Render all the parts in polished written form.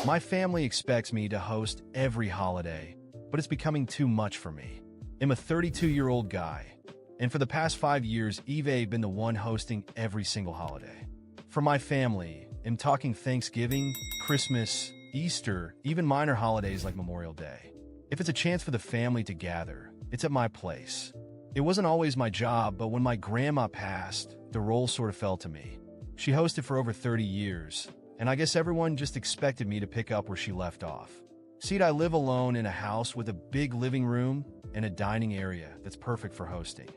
My family expects me to host every holiday, but it's becoming too much for me. I'm a 32-year-old guy, and for the past 5 years, I've been the one hosting every single holiday. For my family, I'm talking Thanksgiving, Christmas, Easter, even minor holidays like Memorial Day. If it's a chance for the family to gather, it's at my place. It wasn't always my job, but when my grandma passed, the role sort of fell to me. She hosted for over 30 years, and I guess everyone just expected me to pick up where she left off. See, I live alone in a house with a big living room and a dining area that's perfect for hosting.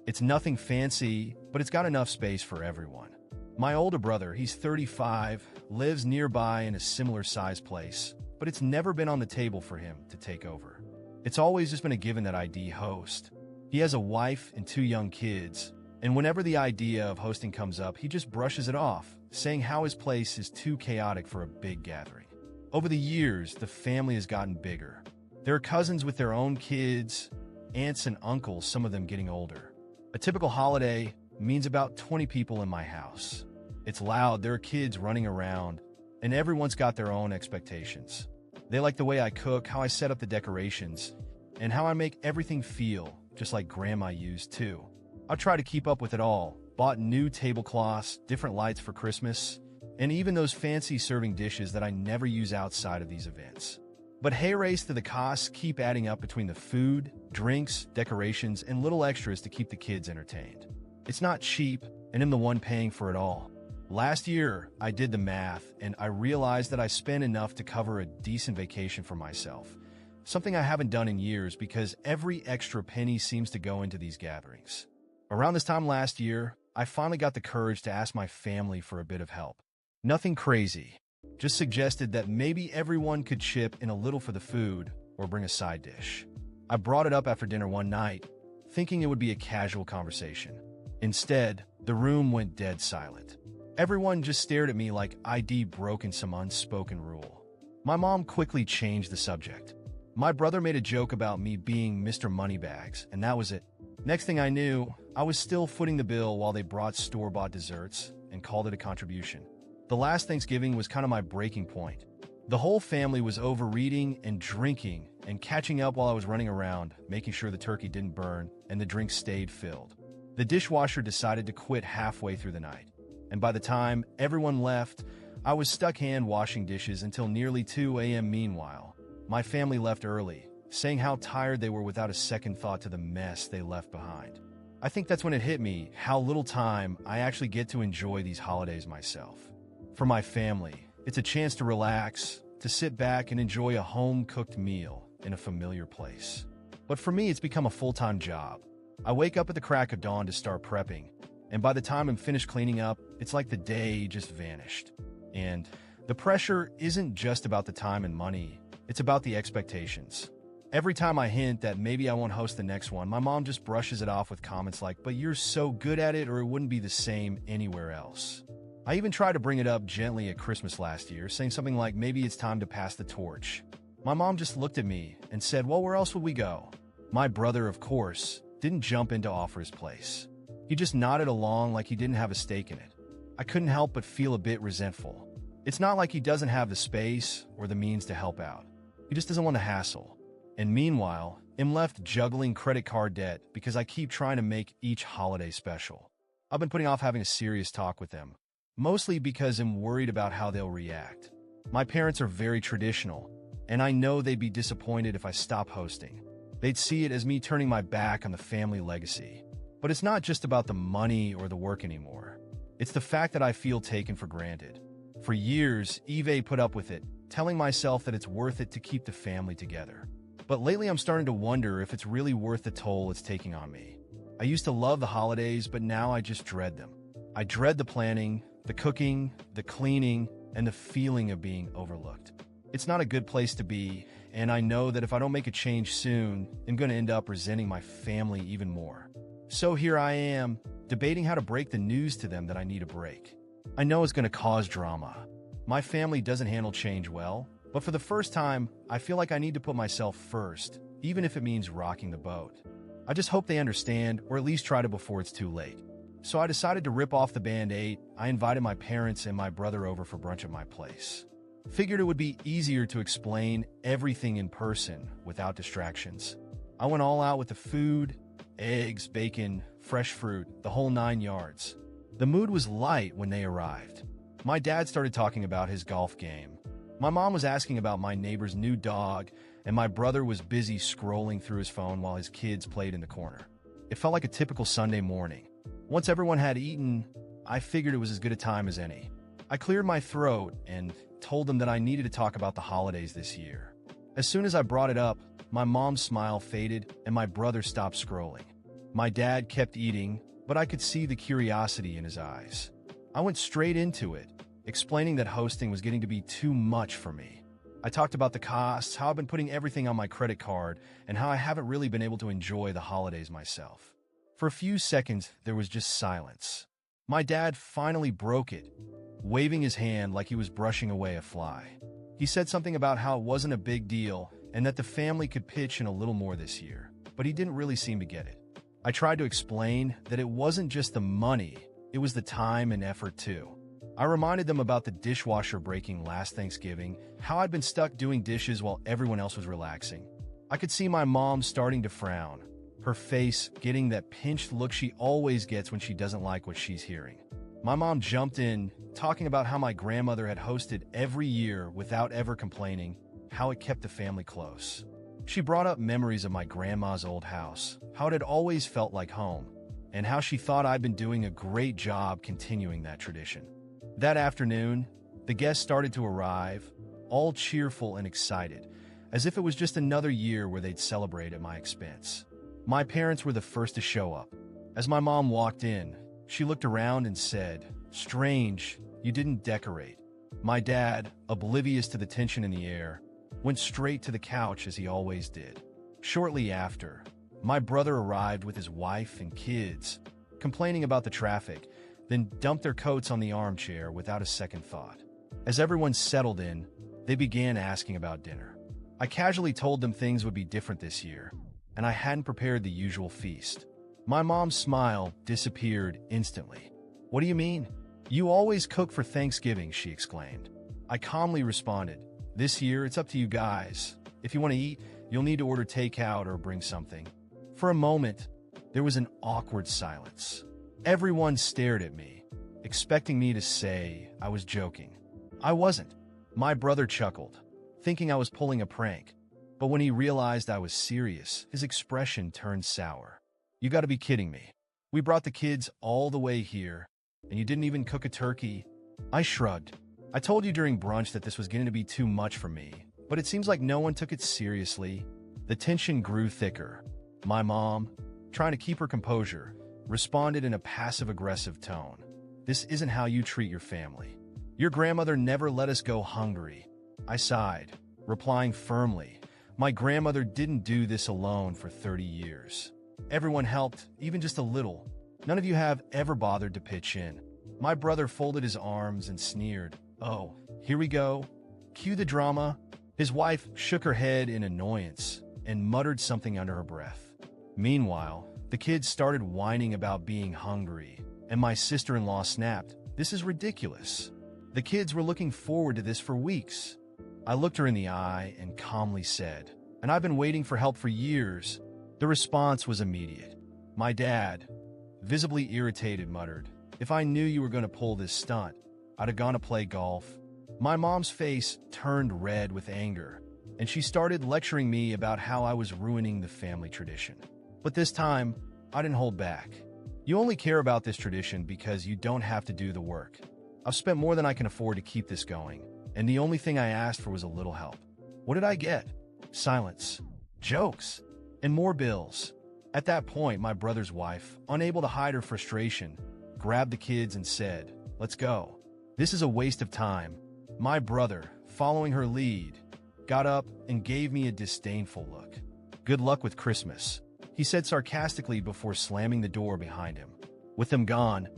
It's nothing fancy, but it's got enough space for everyone. My older brother, he's 35, lives nearby in a similar sized place, but it's never been on the table for him to take over. It's always just been a given that I'd host. He has a wife and 2 young kids, and whenever the idea of hosting comes up, he just brushes it off, saying how his place is too chaotic for a big gathering. Over the years, the family has gotten bigger. There are cousins with their own kids, aunts and uncles, some of them getting older. A typical holiday means about 20 people in my house. It's loud, there are kids running around, and everyone's got their own expectations. They like the way I cook, how I set up the decorations, and how I make everything feel just like Grandma used too. I try to keep up with it all, bought new tablecloths, different lights for Christmas, and even those fancy serving dishes that I never use outside of these events. But hey, race to the costs keep adding up between the food, drinks, decorations, and little extras to keep the kids entertained. It's not cheap, and I'm the one paying for it all. Last year, I did the math, and I realized that I spent enough to cover a decent vacation for myself, something I haven't done in years because every extra penny seems to go into these gatherings. Around this time last year, I finally got the courage to ask my family for a bit of help. Nothing crazy, just suggested that maybe everyone could chip in a little for the food or bring a side dish. I brought it up after dinner one night, thinking it would be a casual conversation. Instead, the room went dead silent. Everyone just stared at me like I'd broken some unspoken rule. My mom quickly changed the subject. My brother made a joke about me being Mr. Moneybags, and that was it. Next thing I knew, I was still footing the bill while they brought store-bought desserts and called it a contribution. The last Thanksgiving was kind of my breaking point. The whole family was overeating and drinking and catching up while I was running around, making sure the turkey didn't burn and the drinks stayed filled. The dishwasher decided to quit halfway through the night, and by the time everyone left, I was stuck hand washing dishes until nearly 2 a.m. Meanwhile, my family left early, saying how tired they were without a second thought to the mess they left behind. I think that's when it hit me how little time I actually get to enjoy these holidays myself. For my family, it's a chance to relax, to sit back and enjoy a home-cooked meal in a familiar place. But for me, it's become a full-time job. I wake up at the crack of dawn to start prepping, and by the time I'm finished cleaning up, it's like the day just vanished. And the pressure isn't just about the time and money, it's about the expectations. Every time I hint that maybe I won't host the next one, my mom just brushes it off with comments like, "But you're so good at it, or it wouldn't be the same anywhere else." I even tried to bring it up gently at Christmas last year, saying something like, maybe it's time to pass the torch. My mom just looked at me and said, "Well, where else would we go?" My brother, of course, didn't jump in to offer his place. He just nodded along like he didn't have a stake in it. I couldn't help but feel a bit resentful. It's not like he doesn't have the space or the means to help out. He just doesn't want to hassle. And meanwhile, I'm left juggling credit card debt because I keep trying to make each holiday special. I've been putting off having a serious talk with them, mostly because I'm worried about how they'll react. My parents are very traditional, and I know they'd be disappointed if I stop hosting. They'd see it as me turning my back on the family legacy. But it's not just about the money or the work anymore. It's the fact that I feel taken for granted. For years, I've put up with it, telling myself that it's worth it to keep the family together. But lately I'm starting to wonder if it's really worth the toll it's taking on me. I used to love the holidays, but now I just dread them. I dread the planning, the cooking, the cleaning, and the feeling of being overlooked. It's not a good place to be, and I know that if I don't make a change soon, I'm going to end up resenting my family even more. So here I am, debating how to break the news to them that I need a break. I know it's going to cause drama. My family doesn't handle change well, but for the first time, I feel like I need to put myself first, even if it means rocking the boat. I just hope they understand, or at least try to before it's too late. So I decided to rip off the Band-Aid. I invited my parents and my brother over for brunch at my place. Figured it would be easier to explain everything in person without distractions. I went all out with the food, eggs, bacon, fresh fruit, the whole 9 yards. The mood was light when they arrived. My dad started talking about his golf game. My mom was asking about my neighbor's new dog, and my brother was busy scrolling through his phone while his kids played in the corner. It felt like a typical Sunday morning. Once everyone had eaten, I figured it was as good a time as any. I cleared my throat and told them that I needed to talk about the holidays this year. As soon as I brought it up, my mom's smile faded and my brother stopped scrolling. My dad kept eating, but I could see the curiosity in his eyes. I went straight into it, explaining that hosting was getting to be too much for me. I talked about the costs, how I've been putting everything on my credit card, and how I haven't really been able to enjoy the holidays myself. For a few seconds, there was just silence. My dad finally broke it, waving his hand like he was brushing away a fly. He said something about how it wasn't a big deal and that the family could pitch in a little more this year, but he didn't really seem to get it. I tried to explain that it wasn't just the money, it was the time and effort too. I reminded them about the dishwasher breaking last Thanksgiving, how I'd been stuck doing dishes while everyone else was relaxing. I could see my mom starting to frown, her face getting that pinched look she always gets when she doesn't like what she's hearing. My mom jumped in, talking about how my grandmother had hosted every year without ever complaining, how it kept the family close. She brought up memories of my grandma's old house, how it had always felt like home, and how she thought I'd been doing a great job continuing that tradition. That afternoon, the guests started to arrive, all cheerful and excited, as if it was just another year where they'd celebrate at my expense. My parents were the first to show up. As my mom walked in, she looked around and said, "Strange, you didn't decorate." My dad, oblivious to the tension in the air, went straight to the couch as he always did. Shortly after, my brother arrived with his wife and kids, complaining about the traffic, then dumped their coats on the armchair without a second thought. As everyone settled in, they began asking about dinner. I casually told them things would be different this year, and I hadn't prepared the usual feast. My mom's smile disappeared instantly. "What do you mean? You always cook for Thanksgiving," she exclaimed. I calmly responded, "This year, it's up to you guys. If you want to eat, you'll need to order takeout or bring something." For a moment, there was an awkward silence. Everyone stared at me, expecting me to say I was joking. I wasn't. My brother chuckled, thinking I was pulling a prank. But when he realized I was serious, his expression turned sour. "You gotta be kidding me. We brought the kids all the way here, and you didn't even cook a turkey?" I shrugged. "I told you during brunch that this was going to be too much for me, but it seems like no one took it seriously." The tension grew thicker. My mom, trying to keep her composure, responded in a passive-aggressive tone. "This isn't how you treat your family. Your grandmother never let us go hungry." I sighed, replying firmly, "My grandmother didn't do this alone for 30 years. Everyone helped, even just a little. None of you have ever bothered to pitch in." My brother folded his arms and sneered. "Oh, here we go. Cue the drama." His wife shook her head in annoyance and muttered something under her breath. Meanwhile, the kids started whining about being hungry, and my sister-in-law snapped, "This is ridiculous. The kids were looking forward to this for weeks." I looked her in the eye and calmly said, "And I've been waiting for help for years." The response was immediate. My dad, visibly irritated, muttered, "If I knew you were going to pull this stunt, I'd have gone to play golf." My mom's face turned red with anger, and she started lecturing me about how I was ruining the family tradition. But this time, I didn't hold back. "You only care about this tradition because you don't have to do the work. I've spent more than I can afford to keep this going, and the only thing I asked for was a little help. What did I get? Silence, jokes, and more bills." At that point, my brother's wife, unable to hide her frustration, grabbed the kids and said, "Let's go. This is a waste of time." My brother, following her lead, got up and gave me a disdainful look. "Good luck with Christmas," he said sarcastically before slamming the door behind him. With them gone,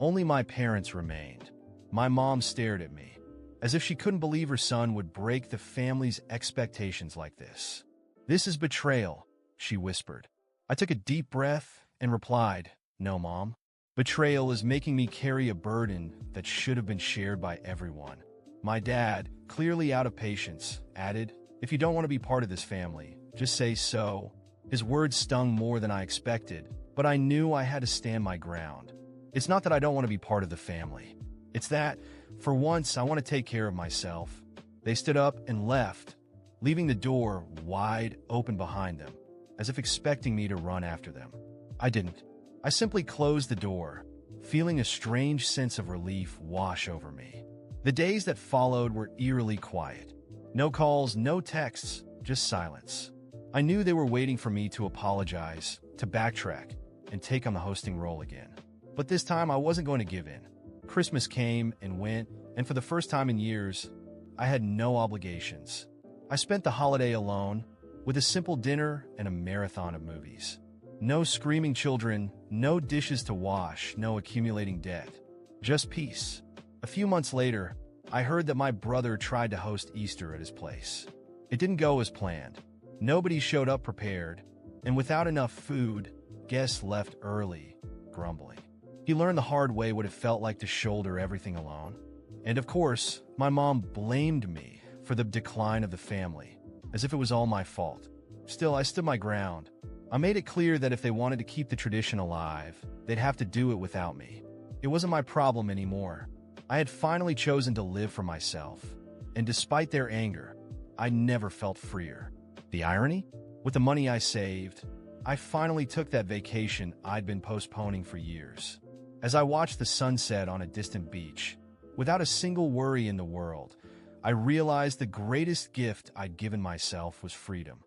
only my parents remained. My mom stared at me, as if she couldn't believe her son would break the family's expectations like this. "This is betrayal," she whispered. I took a deep breath and replied, "No, Mom. Betrayal is making me carry a burden that should have been shared by everyone." My dad, clearly out of patience, added, "If you don't want to be part of this family, just say so." His words stung more than I expected, but I knew I had to stand my ground. It's not that I don't want to be part of the family. It's that, for once, I want to take care of myself. They stood up and left, leaving the door wide open behind them, as if expecting me to run after them. I didn't. I simply closed the door, feeling a strange sense of relief wash over me. The days that followed were eerily quiet. No calls, no texts, just silence. I knew they were waiting for me to apologize, to backtrack, and take on the hosting role again. But this time I wasn't going to give in. Christmas came and went, and for the first time in years, I had no obligations. I spent the holiday alone, with a simple dinner and a marathon of movies. No screaming children, no dishes to wash, no accumulating debt. Just peace. A few months later, I heard that my brother tried to host Easter at his place. It didn't go as planned. Nobody showed up prepared, and without enough food, guests left early, grumbling. He learned the hard way what it felt like to shoulder everything alone. And of course, my mom blamed me for the decline of the family, as if it was all my fault. Still, I stood my ground. I made it clear that if they wanted to keep the tradition alive, they'd have to do it without me. It wasn't my problem anymore. I had finally chosen to live for myself, and despite their anger, I never felt freer. The irony? With the money I saved, I finally took that vacation I'd been postponing for years. As I watched the sunset on a distant beach, without a single worry in the world, I realized the greatest gift I'd given myself was freedom.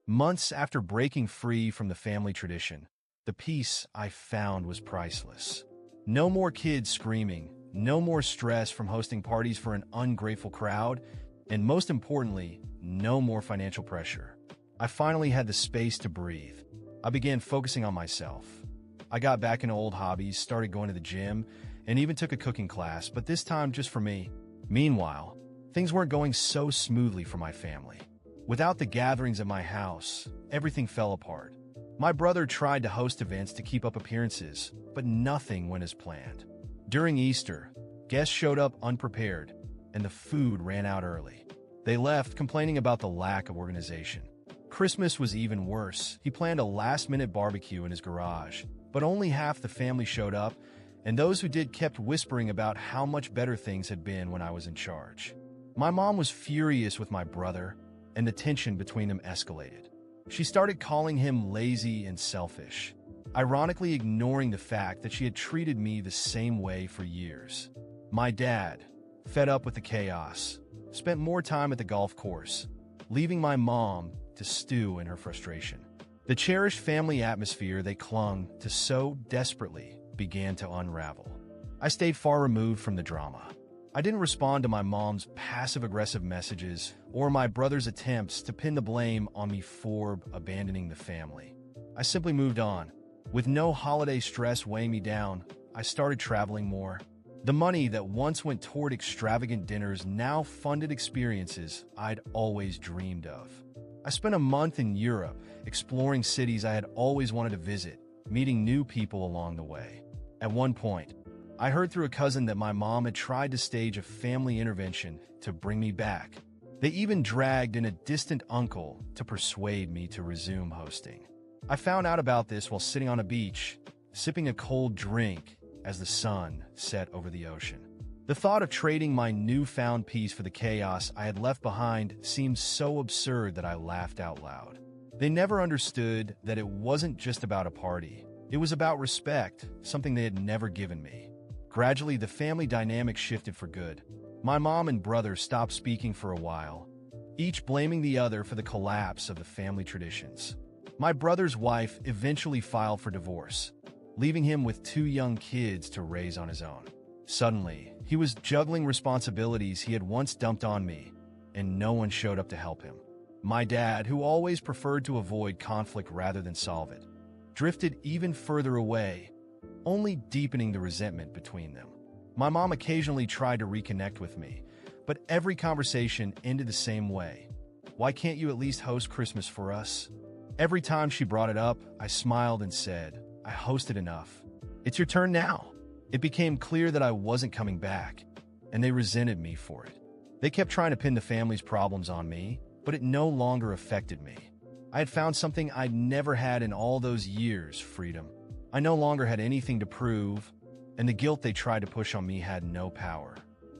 Months after breaking free from the family tradition, the peace I found was priceless. No more kids screaming, no more stress from hosting parties for an ungrateful crowd, and most importantly, no more financial pressure. I finally had the space to breathe. I began focusing on myself. I got back into old hobbies, started going to the gym, and even took a cooking class, but this time just for me. Meanwhile, things weren't going so smoothly for my family. Without the gatherings at my house, everything fell apart. My brother tried to host events to keep up appearances, but nothing went as planned. During Easter, guests showed up unprepared, and the food ran out early. They left complaining about the lack of organization. Christmas was even worse. He planned a last-minute barbecue in his garage, but only half the family showed up, and those who did kept whispering about how much better things had been when I was in charge. My mom was furious with my brother, and the tension between them escalated. She started calling him lazy and selfish, ironically ignoring the fact that she had treated me the same way for years. My dad, fed up with the chaos, spent more time at the golf course, leaving my mom to stew in her frustration. The cherished family atmosphere they clung to so desperately began to unravel. I stayed far removed from the drama. I didn't respond to my mom's passive-aggressive messages or my brother's attempts to pin the blame on me for abandoning the family. I simply moved on. With no holiday stress weighing me down, I started traveling more. The money that once went toward extravagant dinners now funded experiences I'd always dreamed of. I spent a month in Europe, exploring cities I had always wanted to visit, meeting new people along the way. At one point, I heard through a cousin that my mom had tried to stage a family intervention to bring me back. They even dragged in a distant uncle to persuade me to resume hosting. I found out about this while sitting on a beach, sipping a cold drink as the sun set over the ocean. The thought of trading my newfound peace for the chaos I had left behind seemed so absurd that I laughed out loud. They never understood that it wasn't just about a party. It was about respect, something they had never given me. Gradually, the family dynamic shifted for good. My mom and brother stopped speaking for a while, each blaming the other for the collapse of the family traditions. My brother's wife eventually filed for divorce, leaving him with 2 young kids to raise on his own. Suddenly, he was juggling responsibilities he had once dumped on me, and no one showed up to help him. My dad, who always preferred to avoid conflict rather than solve it, drifted even further away, only deepening the resentment between them. My mom occasionally tried to reconnect with me, but every conversation ended the same way. "Why can't you at least host Christmas for us?" Every time she brought it up, I smiled and said, "I hosted enough. It's your turn now." It became clear that I wasn't coming back, and they resented me for it. They kept trying to pin the family's problems on me, but it no longer affected me. I had found something I'd never had in all those years: freedom. I no longer had anything to prove, and the guilt they tried to push on me had no power.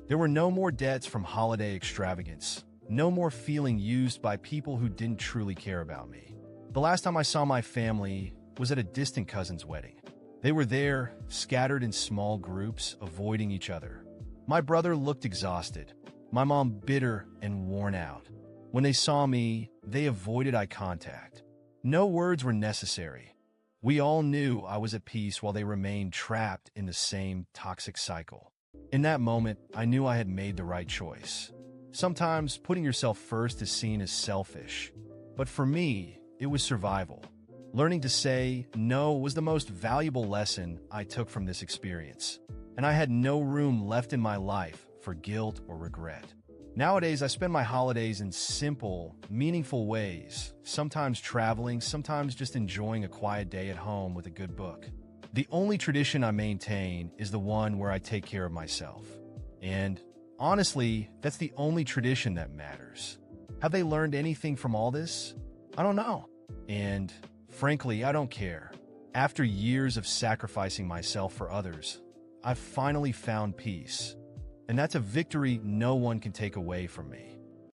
There were no more debts from holiday extravagance, no more feeling used by people who didn't truly care about me. The last time I saw my family was at a distant cousin's wedding. They were there, scattered in small groups, avoiding each other. My brother looked exhausted, my mom bitter and worn out. When they saw me, they avoided eye contact. No words were necessary. We all knew I was at peace while they remained trapped in the same toxic cycle. In that moment, I knew I had made the right choice. Sometimes putting yourself first is seen as selfish, but for me, it was survival. Learning to say no was the most valuable lesson I took from this experience, and I had no room left in my life for guilt or regret. Nowadays, I spend my holidays in simple, meaningful ways, sometimes traveling, sometimes just enjoying a quiet day at home with a good book. The only tradition I maintain is the one where I take care of myself. And honestly, that's the only tradition that matters. Have they learned anything from all this? I don't know. And frankly, I don't care. After years of sacrificing myself for others, I've finally found peace. And that's a victory no one can take away from me.